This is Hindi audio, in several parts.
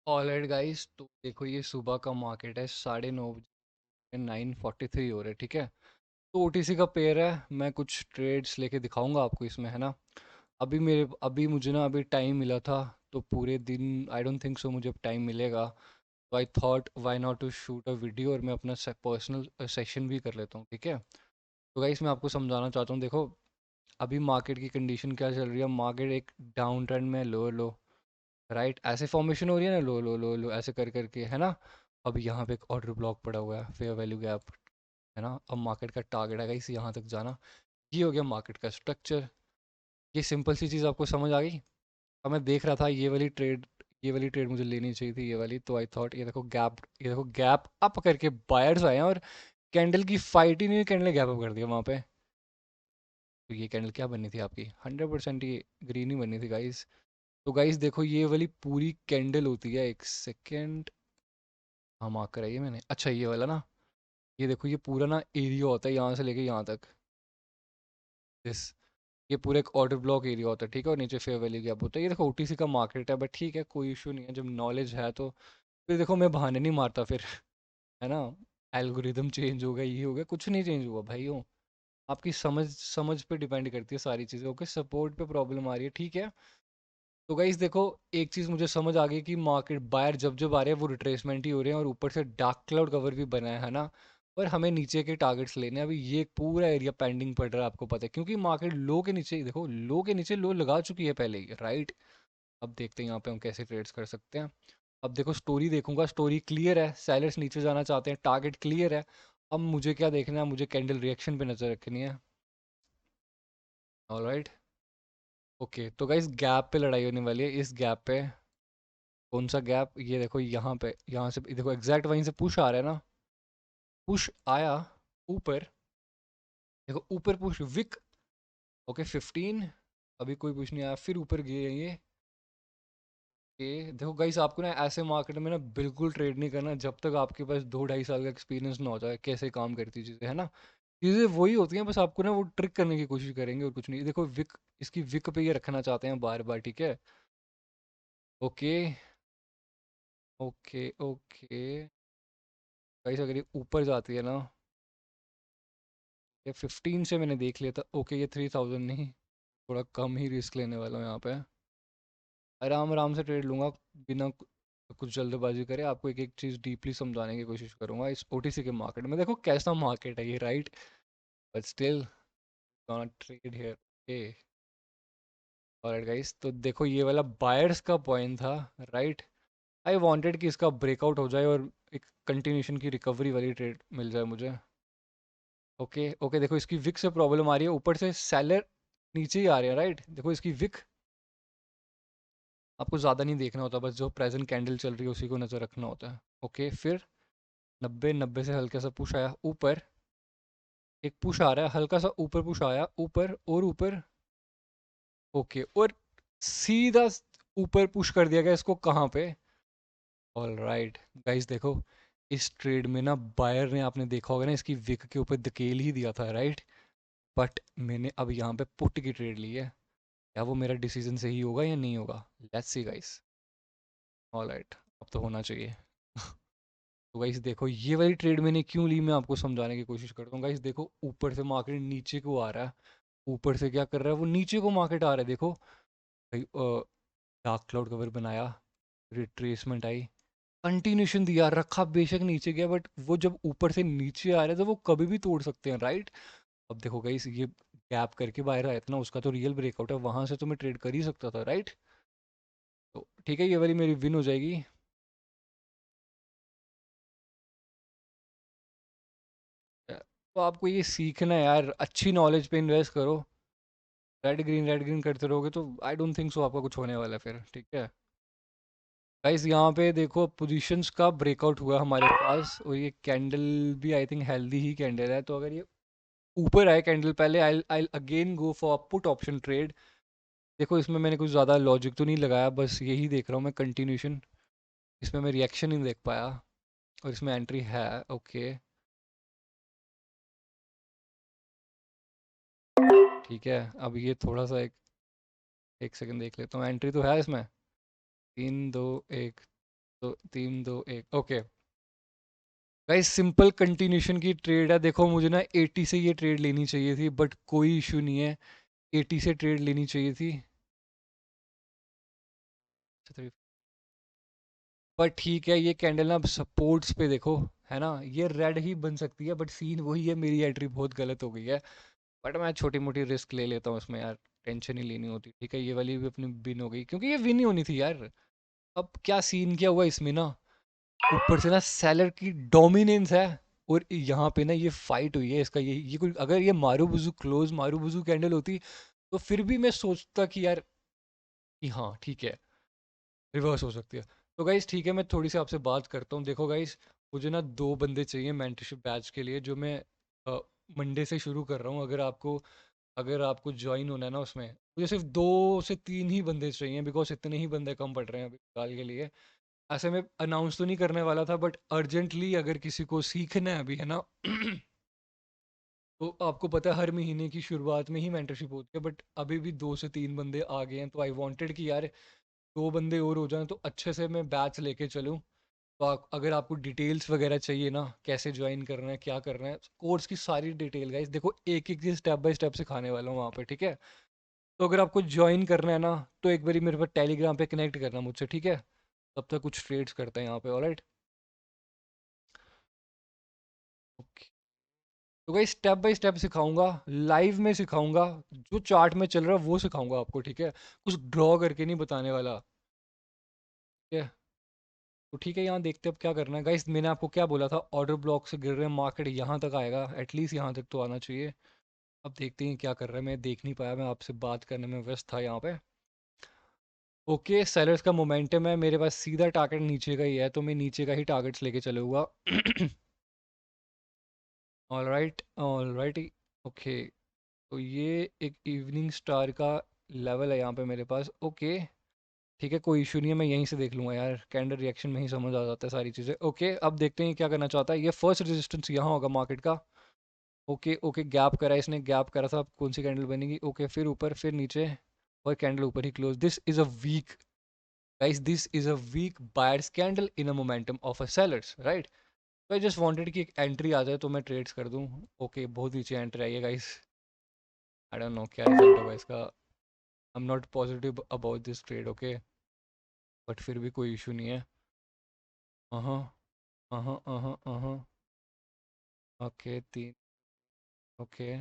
ऑलराइट गाइस, तो देखो ये सुबह का मार्केट है, 9:30 बजे, 9:43 हो रहे, ठीक है। तो ओटीसी का पेयर है, मैं कुछ ट्रेड्स लेके दिखाऊंगा आपको इसमें, है ना। अभी मुझे ना अभी टाइम मिला था, तो पूरे दिन आई डोंट थिंक सो मुझे टाइम मिलेगा। तो I thought why not to shoot a video और मैं अपना पर्सनल सेशन भी कर लेता हूँ, ठीक है। तो गाइस मैं आपको समझाना चाहता हूँ, देखो अभी मार्केट की कंडीशन क्या चल रही है। मार्केट एक डाउन ट्रेंड में, लो लो, राइट, ऐसे फॉर्मेशन हो रही है ना, लो लो लो लो ऐसे कर करके, है ना। अब यहाँ पे एक ऑर्डर ब्लॉक पड़ा हुआ है, फेयर वैल्यू गैप, है ना। अब मार्केट का टारगेट है इस यहाँ तक जाना। ये हो गया मार्केट का स्ट्रक्चर। ये सिंपल सी चीज़ आपको समझ आ गई। अब मैं देख रहा था ये वाली ट्रेड मुझे लेनी चाहिए थी, ये वाली। तो आई थॉट ये देखो गैप अप करके बायर्स आए हैं, और कैंडल की फाइट ही नहीं, कैंडल ने गैप अप कर दिया वहाँ पे। तो ये कैंडल क्या बननी थी आपकी? 100% ये ग्रीन ही बननी थी गाइस। तो गाइस देखो, ये वाली पूरी कैंडल होती है, एक सेकेंड, हाँ मार्क कराइए मैंने, अच्छा ये वाला ना। ये देखो, ये पूरा ना एरिया होता है यहाँ से लेके यहाँ तक, दिस, ये पूरा एक ऑर्डर ब्लॉक एरिया होता है, ठीक है। और नीचे फेयर वैल्यू गैप होता है। ये देखो ओटीसी का मार्केट है, बट ठीक है, कोई इशू नहीं है जब नॉलेज है तो। फिर देखो मैं बहाने नहीं मारता फिर, है ना। एल्गोरिदम चेंज हो गया, ये हो गया, कुछ नहीं चेंज हुआ भाई। हो आपकी समझ समझ पे डिपेंड करती है सारी चीज़ें। ओके, सपोर्ट पे प्रॉब्लम आ रही है, ठीक है। तो गाइस देखो, एक चीज़ मुझे समझ आ गई कि मार्केट बायर जब जब आ रहे हैं वो रिट्रेसमेंट ही हो रहे हैं, और ऊपर से डार्क क्लाउड कवर भी बना है ना। पर हमें नीचे के टारगेट्स लेने हैं। अभी ये पूरा एरिया पेंडिंग पड़ रहा है, आपको पता है, क्योंकि मार्केट लो के नीचे, देखो लो के नीचे लो लगा चुकी है पहले ही, राइट। अब देखते हैं यहाँ पे हम कैसे ट्रेड्स कर सकते हैं। अब देखो स्टोरी देखूंगा, स्टोरी क्लियर है, सेलर्स नीचे जाना चाहते हैं, टारगेट क्लियर है। अब मुझे क्या देखना है? मुझे कैंडल रिएक्शन पे नजर रखनी है। Alright, okay. तो गाइस गैप पे लड़ाई होने वाली है, इस गैप पे। कौन सा गैप? ये देखो यहाँ पे, यहाँ से देखो एग्जैक्ट वहीं से पुश आ रहा है ना, पुश आया ऊपर, देखो ऊपर पुश विक, ओके 15, अभी कोई पुश नहीं आया, फिर ऊपर गए ये। देखो गाइस, आपको ना ऐसे मार्केट में ना बिल्कुल ट्रेड नहीं करना जब तक आपके पास 2-2.5 साल का एक्सपीरियंस ना हो जाए, कैसे काम करती चीज़ें, है ना। चीज़ें वही होती हैं, बस आपको ना वो ट्रिक करने की कोशिश करेंगे और कुछ नहीं। देखो विक, इसकी विक पे ये रखना चाहते हैं बार बार, ठीक है। ओके ओके ओके गाइस, अगर ये ऊपर जाती है ना, ये 15 से मैंने देख लिया था, ओके ये 3000 नहीं, थोड़ा कम ही रिस्क लेने वाला हूँ यहाँ पे। आराम आराम से ट्रेड लूंगा, बिना कुछ जल्दबाजी करे। आपको एक एक चीज़ डीपली समझाने की कोशिश करूंगा इस ओटीसी के मार्केट में। देखो कैसा मार्केट है ये, right, but still not trade here, okay. Alright guys, तो देखो ये वाला बायर्स का पॉइंट था, राइट। आई वांटेड कि इसका ब्रेकआउट हो जाए और एक कंटिन्यूशन की रिकवरी वाली ट्रेड मिल जाए मुझे। ओके ओके, देखो इसकी विक से प्रॉब्लम आ रही है, ऊपर से सेलर नीचे ही आ रहे हैं, राइट। देखो इसकी विक, आपको ज़्यादा नहीं देखना होता, बस जो प्रेजेंट कैंडल चल रही है उसी को नज़र रखना होता है। ओके, फिर 90 से हल्का सा पुश आया ऊपर, एक पुश आ रहा है हल्का सा ऊपर, पुश आया ऊपर और ऊपर, ओके, और सीधा ऊपर पुश कर दिया गया इसको, कहाँ पे? ऑल राइट गाइस, देखो इस ट्रेड में ना बायर ने, आपने देखा होगा ना, इसकी विक के ऊपर धकेल ही दिया था, राइट। बट मैंने अब यहाँ पे पुट की ट्रेड ली है। क्या वो मेरा डिसीजन सही होगा या नहीं होगा? Let's see guys. All right, अब तो होना चाहिए। तो गाइस देखो, ये वाली ट्रेड मैंने क्यों ली, मैं आपको समझाने की कोशिश करता हूँ। गाइस देखो, ऊपर से मार्केट नीचे को आ रहा है, ऊपर से क्या कर रहा है वो, नीचे को मार्केट आ रहा है, देखो भाई। डार्क क्लाउड कवर बनाया, रिट्रेसमेंट आई, कंटिन्यूशन दिया, रखा, बेशक नीचे गया, बट वो जब ऊपर से नीचे आ रहे हैं तो वो कभी भी तोड़ सकते हैं, राइट। अब देखो गाइस, ये गैप करके बाहर आया था ना, उसका तो रियल ब्रेकआउट है, वहां से तो मैं ट्रेड कर ही सकता था, राइट। तो ठीक है, ये वाली मेरी विन हो जाएगी। तो आपको ये सीखना है यार, अच्छी नॉलेज पे इन्वेस्ट करो। रेड ग्रीन करते रहोगे तो आई डोंट थिंक सो आपका कुछ होने वाला है फिर, ठीक है। गाइस यहाँ पे देखो, पोजीशंस का ब्रेकआउट हुआ हमारे पास, और ये कैंडल भी आई थिंक हेल्दी ही कैंडल है। तो अगर ये ऊपर आए कैंडल पहले, I I again go for put option trade. देखो इसमें मैंने कुछ ज़्यादा लॉजिक तो नहीं लगाया, बस यही देख रहा हूँ मैं, कंटिन्यूशन। इसमें मैं रिएक्शन नहीं देख पाया, और इसमें एंट्री है, ओके ठीक है। अब ये थोड़ा सा एक सेकंड देख लेता हूँ, एंट्री तो है इसमें, 3 2 1, तो 3 2 1 ओके गाइस, सिंपल कंटिन्यूशन की ट्रेड है। देखो मुझे ना 80 से ये ट्रेड लेनी चाहिए थी, बट कोई इशू नहीं है। 80 से ट्रेड लेनी चाहिए थी, पर ठीक है। ये कैंडल ना अब सपोर्ट्स पे देखो, है ना, ये रेड ही बन सकती है, बट सीन वही है, मेरी एंट्री बहुत गलत हो गई है। बट मैं छोटी मोटी रिस्क ले लेता हूँ इसमें यार, टेंशन ही लेनी होती। ठीक है, ये वाली भी अपनी विन हो गई, क्योंकि ये विन ही होनी थी यार। अब क्या सीन क्या हुआ इसमें ना, ऊपर से ना सेलर की डोमिनेंस है, और यहाँ पे ना ये फाइट हुई है इसका, ये कोई अगर ये मारूबुजू क्लोज मारूबुजू कैंडल होती, तो फिर भी मैं सोचता कि यार कि हाँ ठीक है, रिवर्स हो सकती है। तो गाइस ठीक है, मैं थोड़ी सी आपसे बात करता हूँ। देखो गाइस, मुझे ना 2 बंदे चाहिए मेंटरशिप बैच के लिए, जो मैं मंडे से शुरू कर रहा हूँ। अगर आपको ज्वाइन होना है ना उसमें, मुझे सिर्फ 2 से 3 ही बंदे चाहिए, बिकॉज इतने ही बंदे कम पड़ रहे हैं अभी फिलहाल के लिए। ऐसे में अनाउंस तो नहीं करने वाला था, बट अर्जेंटली अगर किसी को सीखना है अभी, है ना, तो आपको पता है हर महीने की शुरुआत में ही मेंटरशिप होती है, बट अभी भी 2 से 3 बंदे आ गए हैं, तो आई वांटेड कि यार 2 बंदे और हो जाएं, तो अच्छे से मैं बैच लेके चलूँ। तो अगर आपको डिटेल्स वगैरह चाहिए ना, कैसे ज्वाइन करना है, क्या करना है, कोर्स की सारी डिटेल गाइस, देखो एक एक चीज स्टेप बाय स्टेप सिखाने वाला हूँ वहाँ पे, ठीक है। तो अगर आपको ज्वाइन करना है ना, तो एक बारी मेरे पास टेलीग्राम पे कनेक्ट करना मुझसे, ठीक है। तब तक कुछ ट्रेड्स करते हैं यहाँ पे, ऑलराइट। ओके, तो भाई स्टेप बाय स्टेप सिखाऊंगा, लाइव में सिखाऊंगा, जो चार्ट में चल रहा है वो सिखाऊंगा आपको, ठीक है। कुछ ड्रॉ करके नहीं बताने वाला, ठीक है। तो ठीक है, यहाँ देखते हैं अब क्या करना है गाइस। मैंने आपको क्या बोला था, ऑर्डर ब्लॉक से गिर रहे हैं, मार्केट यहाँ तक आएगा, एटलीस्ट यहाँ तक तो आना चाहिए। अब देखते हैं क्या कर रहा है, मैं देख नहीं पाया, मैं आपसे बात करने में व्यस्त था यहाँ पे। ओके, सेलर्स का मोमेंटम है, मेरे पास सीधा टारगेट नीचे का ही है, तो मैं नीचे का ही टारगेट्स लेके चलूँगा। All right, all right. Okay, तो ये एक इवनिंग स्टार का लेवल है यहाँ पे मेरे पास, ओके। ठीक है, कोई इशू नहीं है, मैं यहीं से देख लूँगा यार, कैंडल रिएक्शन में ही समझ आ जाता है सारी चीज़ें। ओके, अब देखते हैं क्या करना चाहता है। ये फर्स्ट रेजिस्टेंस यहाँ होगा मार्केट का। ओके ओके, गैप करा इसने, गैप करा था, अब कौन सी कैंडल बनेगी। ओके, फिर ऊपर, फिर नीचे, और कैंडल ऊपर ही close. This is a weak, guys, this is a weak buyers candle in a momentum of a sellers, right. तो आई जस्ट वांटेड कि एक एंट्री आ जाए तो मैं ट्रेड्स कर दूं। ओके, बहुत नीचे एंट्री आई है गाइस, आई डोंट नो क्या रिजल्ट होगा इसका। I am not positive about this trade, okay, but फिर भी कोई इशू नहीं है। हाँ हाँ हाँ हाँ, okay, 3, okay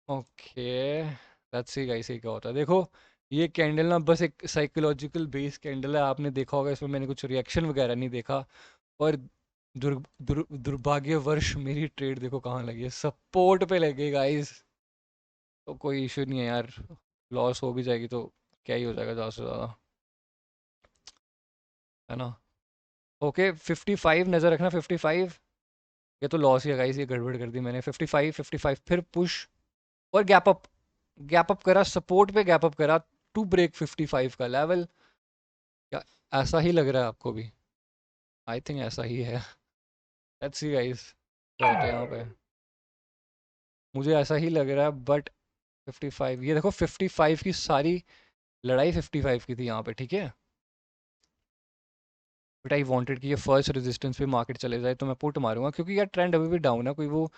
okay, let's see guys ये क्या होता है। देखो, ये कैंडल ना बस एक साइकोलॉजिकल बेस कैंडल है, आपने देखा होगा, इसमें मैंने कुछ रिएक्शन वगैरह नहीं देखा। और दुर्भाग्यवश मेरी ट्रेड देखो कहाँ लगी है, सपोर्ट पे लगी गाइस। तो कोई इशू नहीं है यार, लॉस हो भी जाएगी तो क्या ही हो जाएगा ज़्यादा से ज़्यादा, है ना। ओके, 55 नज़र रखना, 55। ये तो लॉस ही है गाइस, ये गड़बड़ कर दी मैंने। 55, 55, फिर पुश, और गैप अप, गैप अप करा, सपोर्ट पे गैप अप करा, टू ब्रेक 55 का लेवल। क्या ऐसा ही लग रहा है आपको भी? आई थिंक ऐसा ही है। लेट्स सी गाइस क्या होता है यहाँ पे, मुझे ऐसा ही लग रहा है, बट 55, ये देखो 55 की सारी लड़ाई 55 की थी यहाँ पे, ठीक है। बट आई वांटेड कि ये फर्स्ट रेजिस्टेंस पे मार्केट चले जाए, तो मैं पुट मारूंगा, क्योंकि यार ट्रेंड अभी भी डाउन है, कोई वो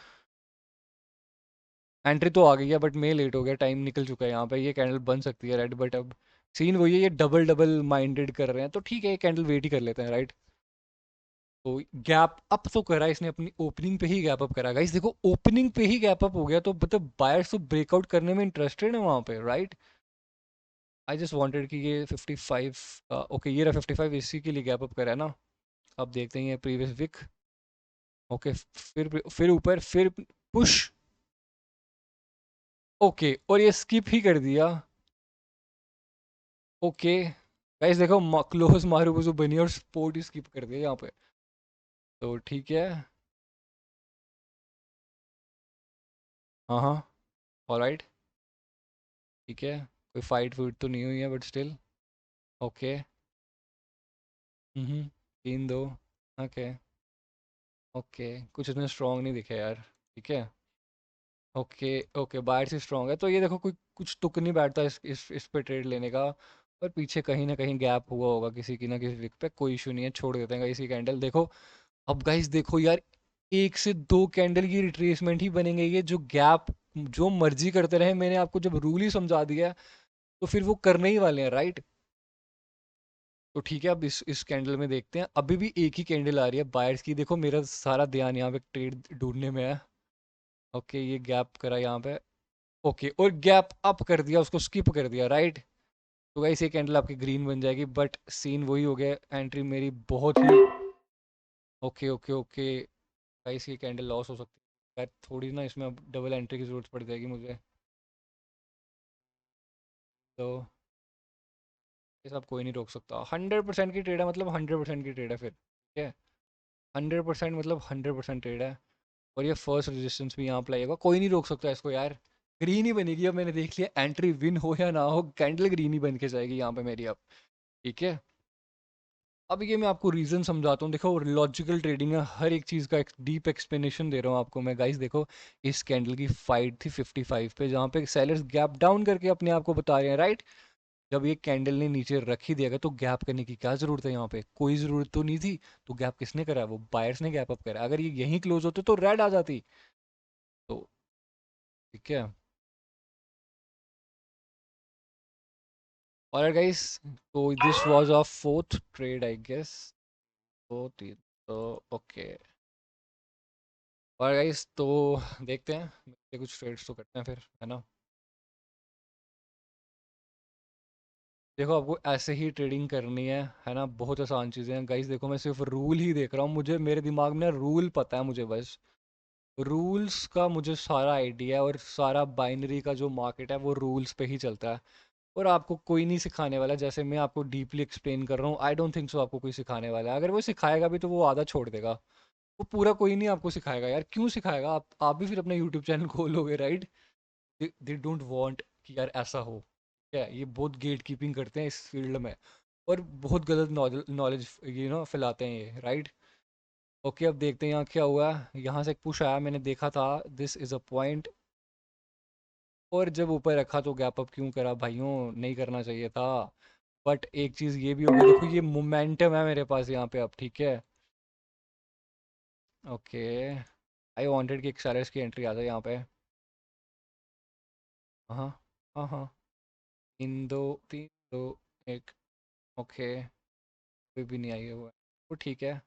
एंट्री तो आ गई है, बट मैं लेट हो गया, टाइम निकल चुका है यहाँ पे। ये कैंडल बन सकती है रेड, बट अब सीन वही है, ये डबल डबल माइंडेड कर रहे हैं, तो ठीक है, ये कैंडल वेट ही कर लेते हैं, राइट। तो गैप अप तो करा इसने, अपनी ओपनिंग पे ही गैप अप करा गाइस, देखो ओपनिंग पे ही गैप अप हो गया, तो मतलब बायर्स तो ब्रेकआउट करने में इंटरेस्टेड है वहाँ पे, राइट। आई जस्ट वांटेड कि ये 55, ओके ये रहा 55, इसी के लिए गैप अप करा है ना। अब देखते हैं ये प्रीवियस वीक। ओके, फिर ऊपर, फिर पुश, ओके, और ये स्किप ही कर दिया। ओके गाइस, देखो क्लोज मारूबुजू बनी और स्पोर्ट ही स्किप कर दिया यहाँ पे, तो ठीक है। हाँ हाँ, ऑलराइट, ठीक है, कोई फाइट फूट तो नहीं हुई है, but still okay. Hmm, 3 2, okay okay, कुछ इसमें स्ट्रॉन्ग नहीं दिखे यार, ठीक है। ओके ओके, बाहर से स्ट्रॉन्ग है, तो ये देखो कोई कुछ तुक नहीं बैठता इस पे ट्रेड लेने का। और पीछे कहीं ना कहीं गैप हुआ होगा किसी की ना किसी विक पे, कोई इशू नहीं है, छोड़ देते हैं इसी कैंडल। देखो अब गाइस देखो यार, एक से दो कैंडल की रिट्रेसमेंट ही बनेंगे, ये जो गैप जो मर्जी करते रहे, मैंने आपको जब रूल ही समझा दिया है, तो फिर वो करने ही वाले हैं, राइट। तो ठीक है, अब इस कैंडल में देखते हैं, अभी भी एक ही कैंडल आ रही है बायर्स की। देखो मेरा सारा ध्यान यहाँ पे ट्रेड ढूंढने में है। ओके ये गैप करा यहाँ पे, ओके और गैप अप कर दिया, उसको स्किप कर दिया, राइट। तो गाइस ये कैंडल आपकी ग्रीन बन जाएगी, बट सीन वही हो गया, एंट्री मेरी बहुत ही, ओके ओके ओके। गाइस ये कैंडल लॉस हो सकती है यार, थोड़ी ना इसमें अब डबल एंट्री की जरूरत पड़ जाएगी मुझे। तो ये सब कोई नहीं रोक सकता, 100% की ट्रेड है, मतलब 100% की ट्रेड है फिर, ठीक है। 100% मतलब 100% ट्रेड है। और ये फर्स्ट रेजिस्टेंस भी यहाँ पे आएगा, कोई नहीं रोक सकता इसको यार। ग्रीन ही बनेगी, अब मैंने देख लिया, एंट्री विन हो या ना हो, कैंडल ग्रीन ही बन के जाएगी यहाँ पे मेरी अब, ठीक है। अब ये मैं आपको रीज़न समझाता हूँ, देखो लॉजिकल ट्रेडिंग है, हर एक चीज़ का एक डीप एक्सप्लेनेशन दे रहा हूँ आपको मैं। गाइस देखो, इस कैंडल की फाइट थी 55 पे, जहाँ पे सेलर्स गैप डाउन करके अपने आप को बता रहे हैं, राइट। जब ये कैंडल ने नीचे रख ही दिया गया, तो गैप करने की क्या ज़रूरत है, यहाँ पे कोई ज़रूरत तो नहीं थी। तो गैप किसने करा, वो बायर्स ने गैप अप करा, अगर ये यहीं क्लोज होते तो रेड आ जाती। तो ठीक है। और गाइस, तो this was our fourth trade I guess, तो तीन, तो ओके। और गाइस तो देखते हैं, मिलके कुछ ट्रेड्स तो करते हैं फिर, है ना। देखो आपको ऐसे ही ट्रेडिंग करनी है ना, बहुत आसान चीज़ें हैं गाइस। देखो मैं सिर्फ रूल ही देख रहा हूँ, मुझे मेरे दिमाग में रूल पता है मुझे, बस रूल्स का मुझे सारा आइडिया है, और सारा बाइनरी का जो मार्केट है वो रूल्स पे ही चलता है। और आपको कोई नहीं सिखाने वाला, जैसे मैं आपको डीपली एक्सप्लेन कर रहा हूँ, आई डोंट थिंक सो आपको कोई सिखाने वाला है। अगर वो सिखाएगा भी तो वो आधा छोड़ देगा, वो पूरा कोई नहीं आपको सिखाएगा यार, क्यों सिखाएगा, आप भी फिर अपना यूट्यूब चैनल खोलोगे, राइट। दे डोंट वांट कि यार ऐसा हो, क्या ये बहुत गेट कीपिंग करते हैं इस फील्ड में, और बहुत गलत नॉलेज फैलाते हैं ये, राइट। ओके अब देखते हैं यहाँ क्या हुआ है। यहाँ से एक पुश आया, मैंने देखा था दिस इज अ पॉइंट, और जब ऊपर रखा तो गैप अप क्यों करा भाइयों, नहीं करना चाहिए था। बट एक चीज ये भी होगी, देखो ये मोमेंटम है मेरे पास यहाँ पे अब, ठीक है। ओके आई वांटेड कि एक्सआरएस की एंट्री आ जाए यहाँ पे। हाँ हाँ हाँ, तीन दो, तीन दो, एक, ओके, कोई भी नहीं आई है वो, तो ठीक है।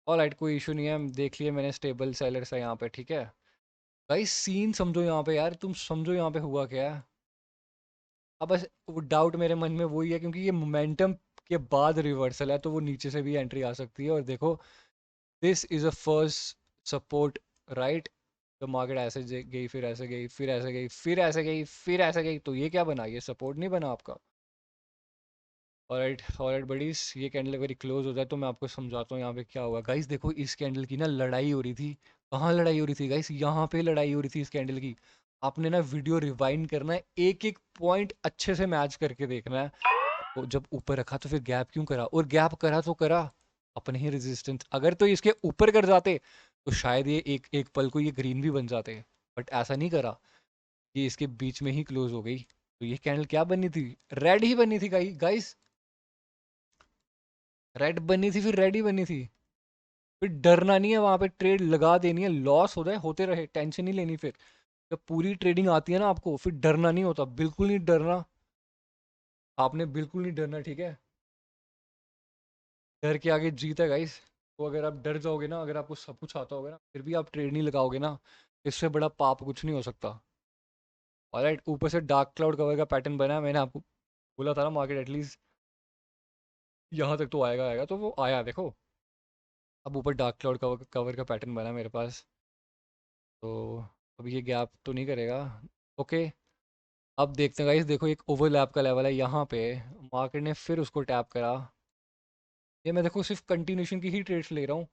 ऑल राइट, कोई इशू नहीं है, देख लिए मैंने, स्टेबल सेलर्स है यहाँ पे, ठीक है। भाई सीन समझो यहाँ पे यार, तुम समझो यहाँ पे हुआ क्या है। अब बस वो डाउट मेरे मन में वही है, क्योंकि ये मोमेंटम के बाद रिवर्सल है, तो वो नीचे से भी एंट्री आ सकती है। और देखो this is a first support, right. तो मार्केट ऐसे गई, फिर ऐसे गई, फिर ऐसे गई, फिर ऐसे गई, फिर ऐसे गई, तो ये क्या बना, ये सपोर्ट नहीं बना आपका। ऑलराइट ऑलराइट बडीज, ये कैंडल अगर क्लोज हो जाए तो मैं आपको समझाता हूँ यहाँ पे क्या हुआ। गाइस देखो इस कैंडल की ना लड़ाई हो रही थी, कहाँ लड़ाई हो रही थी गाइस, यहाँ पे लड़ाई हो रही थी इस कैंडल की। आपने ना वीडियो रिवाइंड करना है, एक एक पॉइंट अच्छे से मैच करके देखना है। तो जब ऊपर रखा तो फिर गैप क्यों करा, और गैप करा तो करा अपने ही रेजिस्टेंस, अगर तो इसके ऊपर कर जाते तो शायद ये एक एक पल को ये ग्रीन भी बन जाते, बट ऐसा नहीं करा, ये इसके बीच में ही क्लोज हो गई। तो ये कैंडल क्या बनी थी, रेड ही बनी थी गाइस, रेड बनी थी, फिर रेड ही बनी थी। फिर डरना नहीं है, वहां पे ट्रेड लगा देनी है, लॉस हो जाए होते रहे, टेंशन नहीं लेनी फिर। जब पूरी ट्रेडिंग आती है ना आपको, फिर डरना नहीं होता, बिल्कुल नहीं डरना, आपने बिल्कुल नहीं डरना, ठीक है। डर के आगे जीत है गाइस। तो अगर आप डर जाओगे ना, अगर आपको सब कुछ आता होगा ना, फिर भी आप ट्रेड नहीं लगाओगे ना, इससे बड़ा पाप कुछ नहीं हो सकता। ऑलराइट, ऊपर से डार्क क्लाउड कवर का पैटर्न बना है, मैंने आपको बोला था ना, मार्केट एटलीस्ट यहाँ तक तो आएगा आएगा, तो वो आया देखो। अब ऊपर डार्क क्लाउड कवर का पैटर्न बना है मेरे पास, तो अब ये गैप तो नहीं करेगा। ओके अब देखते हैं गाइस, देखो एक ओवरलैप का लेवल है यहाँ पे, मार्केट ने फिर उसको टैप करा। ये मैं देखो सिर्फ कंटिन्यूशन की ही ट्रेड्स ले रहा हूँ,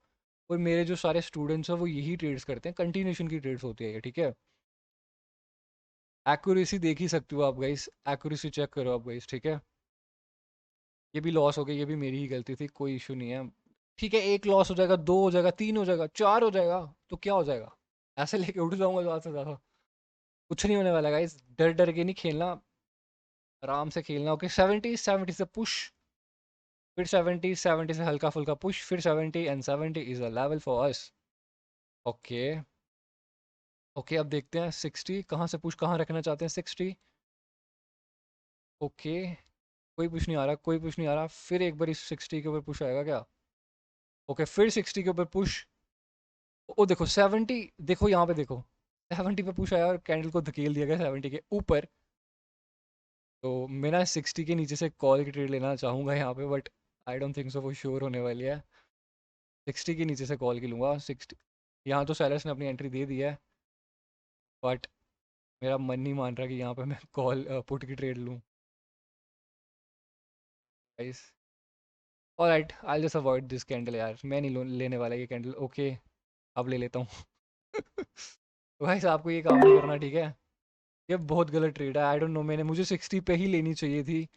और मेरे जो सारे स्टूडेंट्स हैं वो यही ट्रेड्स करते हैं, कंटिन्यूशन की ट्रेड्स होती है ये, ठीक है। एक्यूरेसी देख ही सकते हो आप गाइस, एक्यूरेसी चेक करो आप गाइस, ठीक है। ये भी लॉस हो गया, ये भी मेरी ही गलती थी, कोई इशू नहीं है। ठीक है, एक लॉस हो जाएगा, दो हो जाएगा, तीन हो जाएगा, चार हो जाएगा, तो क्या हो जाएगा, ऐसे लेके उठ जाऊंगा ज़्यादा से ज़्यादा, कुछ नहीं होने वाला गाइस, डर डर के नहीं खेलना। आराम से खेलना। ओके 70, 70 से पुश, फिर 70, 70 से हल्का फुल्का पुश, फिर 70 and 70 is a level for us. Okay. Okay अब देखते हैं 60 कहाँ से पुश, कहाँ रखना चाहते हैं 60। ओके कोई पुश नहीं आ रहा, कोई पुश नहीं आ रहा, फिर एक बार इस 60 के ऊपर पुश आएगा क्या? ओके फिर 60 के ऊपर पुश। ओ देखो 70, देखो यहाँ पे देखो 70 पे पुश आया और कैंडल को धकेल दिया गया 70 के ऊपर। तो मैं ना 60 के नीचे से कॉल की ट्रेड लेना चाहूँगा यहाँ पे, but I don't think so वो श्योर होने वाली है। 60 के नीचे से कॉल की लूँगा 60। यहाँ तो सेलर्स ने अपनी एंट्री दे दी है, बट मेरा मन नहीं मान रहा कि यहाँ पे मैं कॉल पुट की ट्रेड लूँ guys. Alright I just avoid this candle यार, मैं नहीं लेने वाला ये कैंडल। ओके अब ले लेता हूँ। तो गाइस आपको ये काम नहीं करना, ठीक है? ये बहुत गलत ट्रेड है, आई डोंट नो, मैंने मुझे 60 पे ही लेनी चाहिए थी।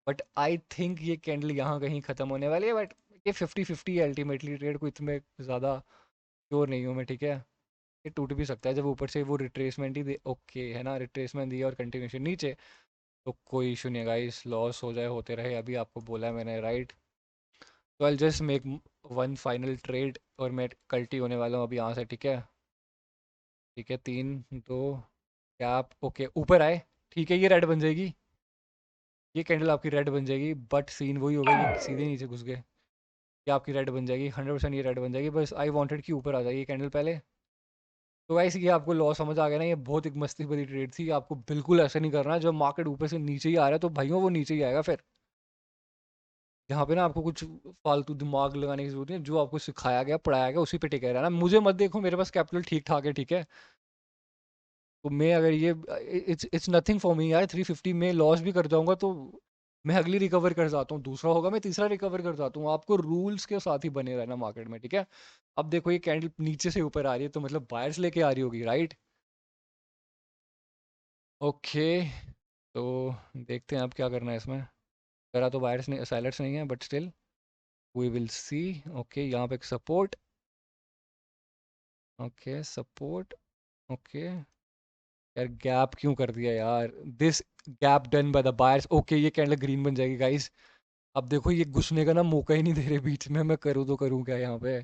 बट आई थिंक ये कैंडल यहाँ कहीं ख़त्म होने वाली है, बट ये 50-50 है अल्टीमेटली, ट्रेड को इतने ज़्यादा श्योर नहीं हूँ मैं, ठीक है? ये टूट भी सकता है जब ऊपर से वो रिट्रेसमेंट ही दे, ओके है ना, रिट्रेसमेंट दिया और कंटिन्यूशन नीचे, तो कोई इशू नहीं है गाइस, लॉस हो जाए होते रहे, अभी आपको बोला है मैंने, राइट? तो I just make one final trade और मैं कल्टी होने वाला हूँ अभी यहाँ से, ठीक है? ठीक है 3, 2, गैप, ओके ऊपर आए, ठीक है ये रेड बन जाएगी, ये कैंडल आपकी रेड बन जाएगी, बट सीन वही होगा, ये सीधे नीचे घुस गए, ये आपकी रेड बन जाएगी 100%, ये रेड बन जाएगी, बस आई वांटेड कि ऊपर आ जाए ये कैंडल पहले। तो गाइस ये आपको लॉ समझ आ गया ना, ये बहुत एक मस्ती भरी ट्रेड थी, आपको बिल्कुल ऐसे नहीं करना है, जब मार्केट ऊपर से नीचे ही आ रहा है तो भाइयों वो नीचे ही आएगा फिर। यहाँ पे ना आपको कुछ फालतू दिमाग लगाने की जरूरत नहीं है, जो आपको सिखाया गया पढ़ाया गया उसी पे टिके रहना, मुझे मत देखो, मेरे पास कैपिटल ठीक ठाक है, ठीक है? तो मैं अगर ये इट्स नथिंग फॉर मी यार, 350 में लॉस भी कर जाऊंगा तो मैं अगली रिकवर कर जाता हूँ, दूसरा होगा मैं तीसरा रिकवर कर जाता हूँ, आपको रूल्स के साथ ही बने रहना मार्केट में, ठीक है? अब देखो ये कैंडल नीचे से ऊपर आ रही है तो मतलब बायर्स लेके आ रही होगी, राइट? ओके तो देखते हैं आप क्या करना है इसमें, करा तो बायर्स नहीं, सेलर्स नहीं है, but still we will see. Okay यहाँ पे एक सपोर्ट, ओके सपोर्ट, ओके यार गैप क्यों कर दिया यार, this gap done by the buyers, okay ये कैंडल ग्रीन बन जाएगी गाइस। अब देखो ये घुसने का ना मौका ही नहीं दे रहे बीच में, मैं करूँ तो करूँ क्या यहाँ पे?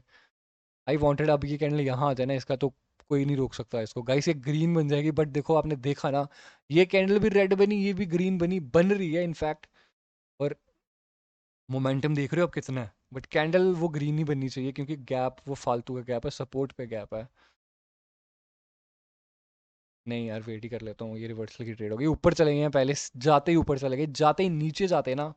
आई वांटेड अब ये कैंडल यहाँ आ जाए ना इसका, तो कोई नहीं रोक सकता इसको गाइस, ये ग्रीन बन जाएगी, बट देखो आपने देखा ना, ये कैंडल भी रेड बनी, ये भी ग्रीन बनी, बन रही है इनफैक्ट, और मोमेंटम देख रहे हो आप कितना है, बट कैंडल वो ग्रीन ही बननी चाहिए क्योंकि गैप वो फालतू का गैप है, सपोर्ट पे गैप है। नहीं यार वेट ही कर लेता हूँ, ये रिवर्सल की ट्रेड होगी, ऊपर चले गए हैं पहले, जाते ही ऊपर चले गए, जाते ही नीचे जाते ना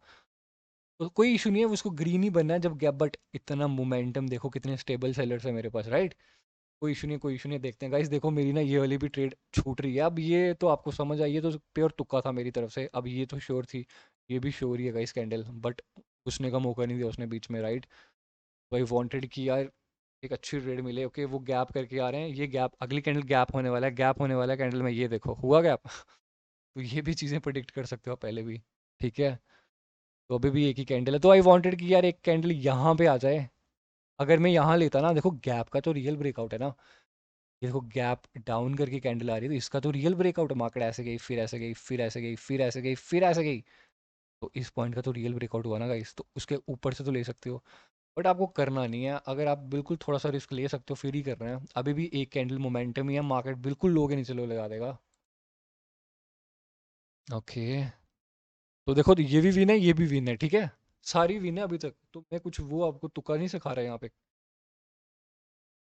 तो कोई इशू नहीं है, उसको ग्रीन ही बनना है जब गैप, बट इतना मोमेंटम देखो, कितने स्टेबल सेलर्स है मेरे पास, राइट? कोई इशू नहीं, कोई इशू नहीं, देखते हैं गाइस, देखो मेरी ना ये वाली भी ट्रेड छूट रही है, अब ये तो आपको समझ आई, ये तो प्योर तुक्का था मेरी तरफ से, अब ये तो श्योर थी, ये भी श्योर ही है गाइस कैंडल, बट उसने का मौका नहीं दिया उसने बीच में, राइट? वही वांटेड कि यार एक अच्छी ट्रेड मिले, ओके वो गैप करके आ रहे हैं, ये गैप अगली कैंडल गैप होने वाला है, गैप होने वाला है कैंडल में, ये देखो हुआ गैप। तो ये भी चीज़ें प्रिडिक्ट कर सकते हो आप पहले भी, ठीक है? तो अभी भी एक ही कैंडल है, तो आई वांटेड कि यार एक कैंडल यहाँ पे आ जाए, अगर मैं यहाँ लेता ना, देखो गैप का तो रियल ब्रेकआउट है ना, ये देखो गैप डाउन करके कैंडल आ रही है, तो इसका तो रियल ब्रेकआउट है, मार्केट ऐसे गई, फिर ऐसे गई, फिर ऐसे गई, फिर ऐसे गई, फिर ऐसे गई, तो इस पॉइंट का तो रियल ब्रेकआउट हुआ ना गाइस, तो उसके ऊपर से तो ले सकते हो, बट आपको करना नहीं है, अगर आप बिल्कुल थोड़ा सा रिस्क ले सकते हो फिर ही कर रहे हैं, अभी भी एक कैंडल मोमेंटम ही है, मार्केट बिल्कुल लो के नीचे लो लगा देगा। ओके तो देखो तो ये भी विन है, ये भी विन है, ठीक है? सारी विन है अभी तक, तो मैं कुछ वो आपको तुक्का नहीं सिखा रहा यहाँ पे।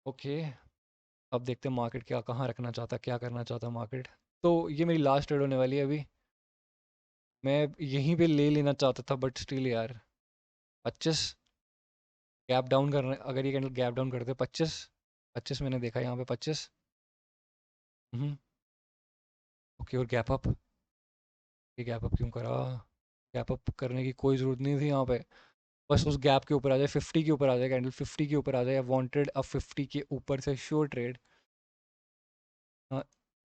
ओके अब देखते हैं मार्केट क्या कहाँ रखना चाहता, क्या करना चाहता मार्केट। तो ये मेरी लास्ट ट्रेड होने वाली है अभी, मैं यहीं पे ले लेना चाहता था, बट स्टिल यार 25 गैप डाउन करना, अगर ये कैंडल गैप डाउन करते 25, 25 मैंने देखा यहाँ पे 25। ओके और गैप अप, ये गैप अप क्यों करा? गैप अप करने की कोई ज़रूरत नहीं थी यहाँ पे, बस उस गैप के ऊपर आ जाए, 50 के ऊपर आ जाए कैंडल, 50 के ऊपर आ जाए, वांटेड अब 50 के ऊपर से श्योर ट्रेड। हाँ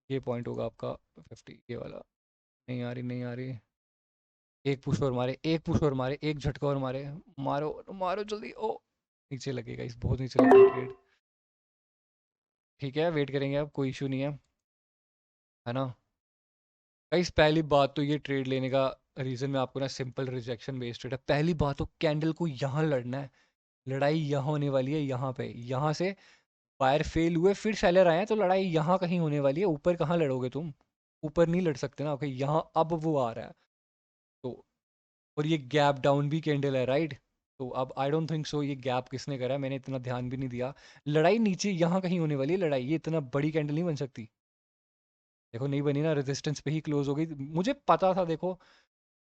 ये पॉइंट होगा आपका 50 ये वाला, नहीं आ रही, नहीं आ रही, एक पुश और मारे, एक पुश और मारे, एक झटका और मारे, मारो मारो जल्दी, ओ नीचे लगेगा, इस बहुत नीचे लगी ट्रेड, ठीक है वेट करेंगे अब, कोई इशू नहीं है, है ना? गाइस पहली बात तो ये ट्रेड लेने का रीज़न मैं आपको ना सिंपल रिजेक्शन बेस्ड ट्रेड है। पहली बात तो कैंडल को यहाँ लड़ना है, लड़ाई यहाँ होने वाली है, यहाँ पे यहाँ से बायर फेल हुए फिर सेलर आए हैं तो लड़ाई यहाँ कहीं होने वाली है। ऊपर कहाँ लड़ोगे तुम, ऊपर नहीं लड़ सकते ना। ओके यहाँ अब वो आ रहा है तो, और ये गैप डाउन भी कैंडल है राइट। तो अब आई डोंट थिंक सो ये गैप किसने करा है, मैंने इतना ध्यान भी नहीं दिया। लड़ाई नीचे यहाँ कहीं होने वाली है लड़ाई, ये इतना बड़ी कैंडल नहीं बन सकती। देखो नहीं बनी ना, रेजिस्टेंस पे ही क्लोज हो गई, मुझे पता था। देखो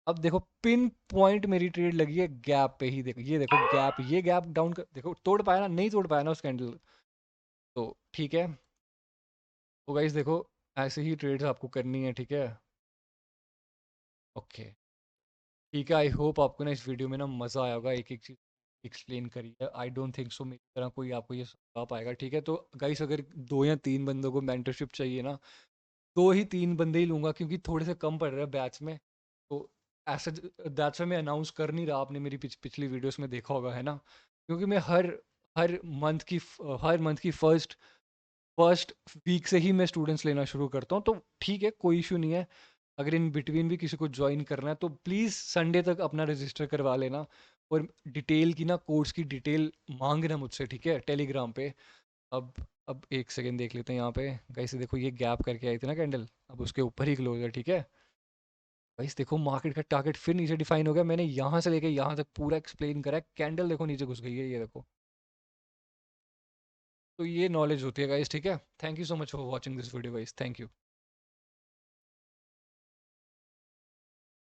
अब देखो पिन पॉइंट मेरी ट्रेड लगी है गैप पे ही। देखो ये देखो गैप, ये गैप डाउन कर, देखो तोड़ पाया ना, नहीं तोड़ पाया ना उस कैंडल। तो ठीक है, तो गाइस देखो ऐसे ही ट्रेड्स आपको करनी है, ठीक है। ओके ठीक है, आई होप आपको ना इस वीडियो में ना मज़ा आया होगा, एक एक चीज़ एक्सप्लेन करी है। आई डोंट थिंक सो मेरी तरह कोई आपको ये समझा पाएगा, ठीक है। तो गाइस अगर 2 या 3 बंदों को मेंटरशिप चाहिए ना, 2 ही 3 बंदे ही लूँगा क्योंकि थोड़े से कम पड़ रहे हैं बैच में। तो ऐसा दैट्स व्हाई मैं अनाउंस कर नहीं रहा, आपने मेरी पिछली वीडियोस में देखा होगा है ना। क्योंकि मैं हर हर मंथ की फर्स्ट फर्स्ट वीक से ही मैं स्टूडेंट्स लेना शुरू करता हूँ। तो ठीक है, कोई इशू नहीं है। अगर इन बिटवीन भी किसी को ज्वाइन करना है तो प्लीज़ संडे तक अपना रजिस्टर करवा लेना। और डिटेल की ना, कोर्स की डिटेल मांगना मुझसे, ठीक है, टेलीग्राम पे। अब अब एक सेकेंड देख लेते हैं यहाँ पे। गाइस देखो ये गैप करके आई थी ना कैंडल, अब उसके ऊपर ही क्लोज है, ठीक है। गाइस देखो मार्केट का टारगेट फिर नीचे डिफाइन हो गया, मैंने यहाँ से लेके यहाँ तक पूरा एक्सप्लेन करा है। कैंडल देखो नीचे घुस गई है, ये देखो। तो ये नॉलेज होती है गाइस, ठीक है। Thank you so much for watching this video guys, thank you.